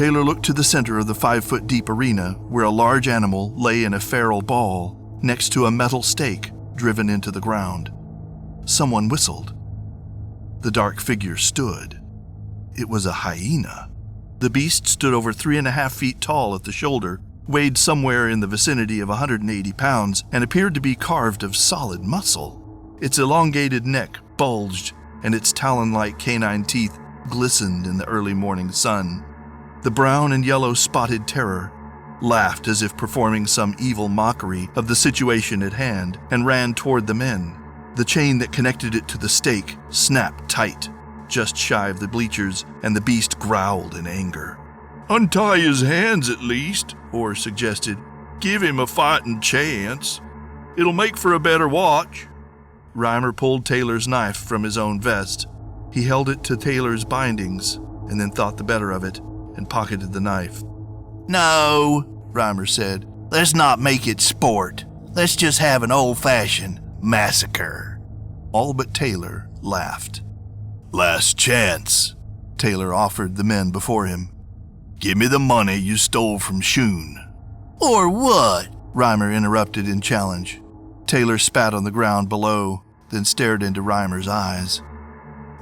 Taylor looked to the center of the 5-foot-deep arena where a large animal lay in a feral ball next to a metal stake driven into the ground. Someone whistled. The dark figure stood. It was a hyena. The beast stood over 3.5 feet tall at the shoulder, weighed somewhere in the vicinity of 180 pounds, and appeared to be carved of solid muscle. Its elongated neck bulged, and its talon-like canine teeth glistened in the early morning sun. The brown and yellow spotted terror laughed as if performing some evil mockery of the situation at hand and ran toward the men. The chain that connected it to the stake snapped tight, just shy of the bleachers, and the beast growled in anger. "Untie his hands at least," Orr suggested. "Give him a fighting chance. It'll make for a better watch." Reimer pulled Taylor's knife from his own vest. He held it to Taylor's bindings and then thought the better of it and pocketed the knife. "No," Reimer said. "Let's not make it sport. Let's just have an old-fashioned massacre." All but Taylor laughed. "Last chance," Taylor offered the men before him. "Give me the money you stole from Shun." "Or what?" Reimer interrupted in challenge. Taylor spat on the ground below, then stared into Reimer's eyes.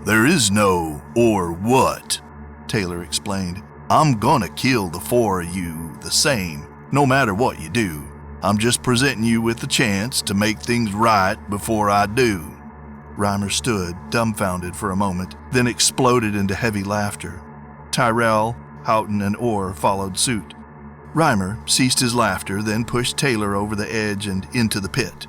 "There is no or what," Taylor explained. "I'm gonna kill the 4 of you the same, no matter what you do. I'm just presenting you with the chance to make things right before I do." Reimer stood, dumbfounded for a moment, then exploded into heavy laughter. Tyrell, Houghton, and Orr followed suit. Reimer ceased his laughter, then pushed Taylor over the edge and into the pit.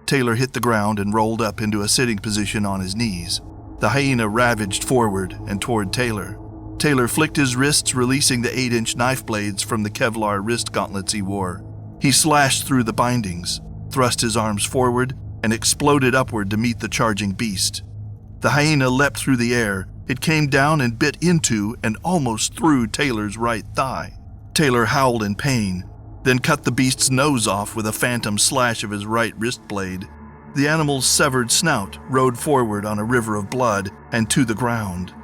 Taylor hit the ground and rolled up into a sitting position on his knees. The hyena ravaged forward and toward Taylor. Taylor flicked his wrists, releasing the 8-inch knife blades from the Kevlar wrist gauntlets he wore. He slashed through the bindings, thrust his arms forward, and exploded upward to meet the charging beast. The hyena leapt through the air. It came down and bit into and almost through Taylor's right thigh. Taylor howled in pain, then cut the beast's nose off with a phantom slash of his right wrist blade. The animal's severed snout rode forward on a river of blood and to the ground.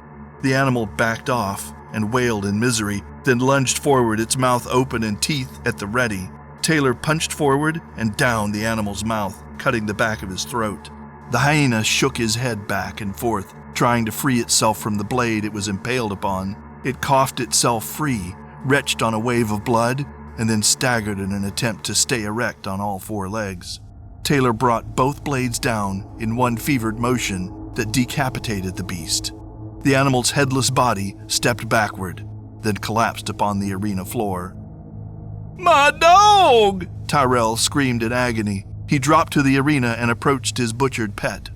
The animal backed off and wailed in misery, then lunged forward, its mouth open and teeth at the ready. Taylor punched forward and downed the animal's mouth, cutting the back of his throat. The hyena shook his head back and forth, trying to free itself from the blade it was impaled upon. It coughed itself free, retched on a wave of blood, and then staggered in an attempt to stay erect on all 4 legs. Taylor brought both blades down in one fevered motion that decapitated the beast. The animal's headless body stepped backward, then collapsed upon the arena floor. "My dog!" Tyrell screamed in agony. He dropped to the arena and approached his butchered pet.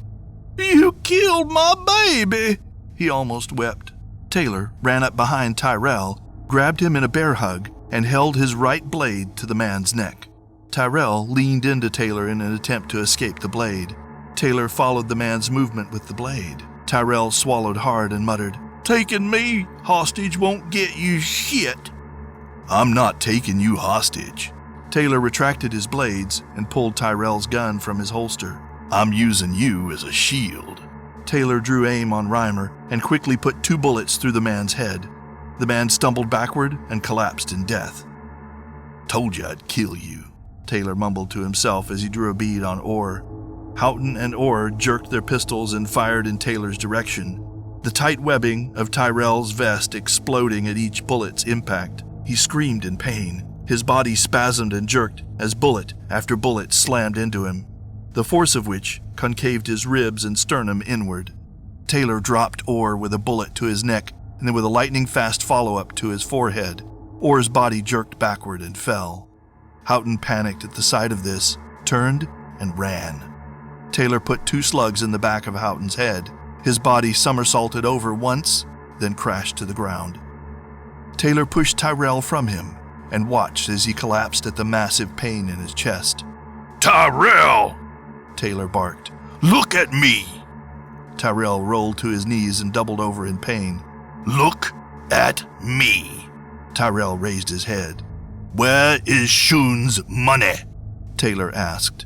"You killed my baby!" he almost wept. Taylor ran up behind Tyrell, grabbed him in a bear hug, and held his right blade to the man's neck. Tyrell leaned into Taylor in an attempt to escape the blade. Taylor followed the man's movement with the blade. Tyrell swallowed hard and muttered, "Taking me hostage won't get you shit." "I'm not taking you hostage." Taylor retracted his blades and pulled Tyrell's gun from his holster. "I'm using you as a shield." Taylor drew aim on Reimer and quickly put 2 bullets through the man's head. The man stumbled backward and collapsed in death. "Told you I'd kill you," Taylor mumbled to himself as he drew a bead on Orr. Houghton and Orr jerked their pistols and fired in Taylor's direction, the tight webbing of Tyrell's vest exploding at each bullet's impact. He screamed in pain. His body spasmed and jerked as bullet after bullet slammed into him, the force of which concaved his ribs and sternum inward. Taylor dropped Orr with a bullet to his neck and then with a lightning-fast follow-up to his forehead. Orr's body jerked backward and fell. Houghton panicked at the sight of this, turned, and ran. Taylor put 2 slugs in the back of Houghton's head. His body somersaulted over once, then crashed to the ground. Taylor pushed Tyrell from him and watched as he collapsed at the massive pain in his chest. "Tyrell!" Taylor barked. "Look at me!" Tyrell rolled to his knees and doubled over in pain. "Look at me!" Tyrell raised his head. "Where is Shun's money?" Taylor asked.